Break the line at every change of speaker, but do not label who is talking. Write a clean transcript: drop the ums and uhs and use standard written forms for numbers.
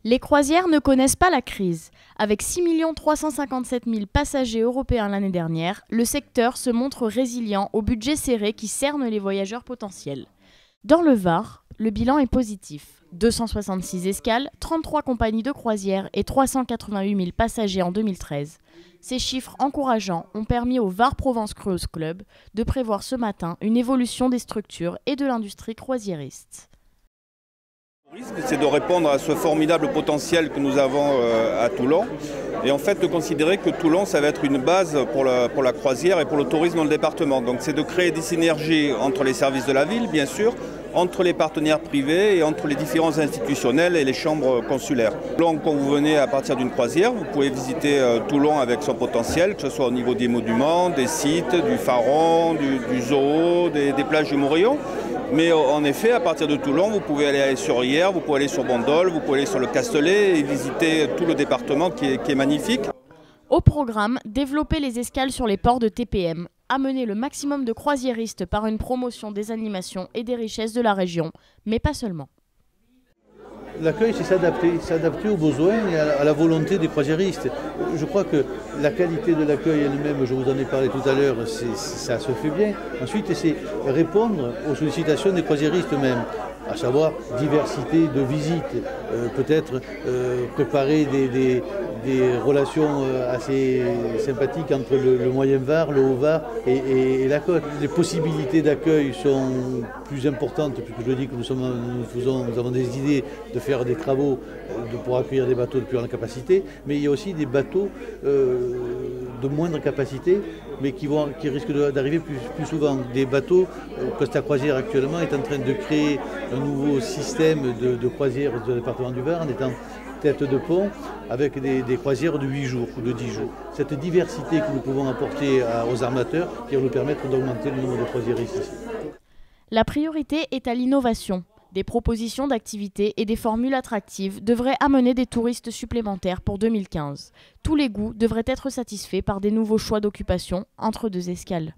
Les croisières ne connaissent pas la crise. Avec 6 357 000 passagers européens l'année dernière, le secteur se montre résilient au budget serré qui cerne les voyageurs potentiels. Dans le Var, le bilan est positif. 266 escales, 33 compagnies de croisière et 388 000 passagers en 2013. Ces chiffres encourageants ont permis au Var Provence Cruise Club de prévoir ce matin une évolution des structures et de l'industrie croisiériste.
C'est de répondre à ce formidable potentiel que nous avons à Toulon et en fait de considérer que Toulon ça va être une base pour la croisière et pour le tourisme dans le département. Donc c'est de créer des synergies entre les services de la ville bien sûr, entre les partenaires privés et entre les différents institutionnels et les chambres consulaires. Toulon, quand vous venez à partir d'une croisière, vous pouvez visiter Toulon avec son potentiel, que ce soit au niveau des monuments, des sites, du Pharon, du zoo, des plages du Morillon. Mais en effet, à partir de Toulon, vous pouvez aller sur Hyères, vous pouvez aller sur Bandol, vous pouvez aller sur le Castellet et visiter tout le département qui est magnifique.
Au programme, développer les escales sur les ports de TPM, amener le maximum de croisiéristes par une promotion des animations et des richesses de la région, mais pas seulement.
L'accueil, c'est s'adapter aux besoins et à la volonté des croisiéristes. Je crois que la qualité de l'accueil elle-même, je vous en ai parlé tout à l'heure, ça se fait bien. Ensuite, c'est répondre aux sollicitations des croisiéristes eux-mêmes, à savoir diversité de visites, peut-être préparer des relations assez sympathiques entre le moyen Var, le haut Var et la côte. Les possibilités d'accueil sont plus importantes, puisque je dis que nous avons des idées de faire des travaux pour accueillir des bateaux de plus grande capacité, mais il y a aussi des bateaux de moindre capacité, mais qui risquent d'arriver plus souvent. Des bateaux, Costa Croisière actuellement est en train de créer un nouveau système de croisière dans le département du Var, en étant tête de pont, avec des croisières de 8 jours ou de 10 jours. Cette diversité que nous pouvons apporter aux armateurs qui va nous permettre d'augmenter le nombre de croisiéristes ici.
La priorité est à l'innovation. Des propositions d'activités et des formules attractives devraient amener des touristes supplémentaires pour 2015. Tous les goûts devraient être satisfaits par des nouveaux choix d'occupation entre deux escales.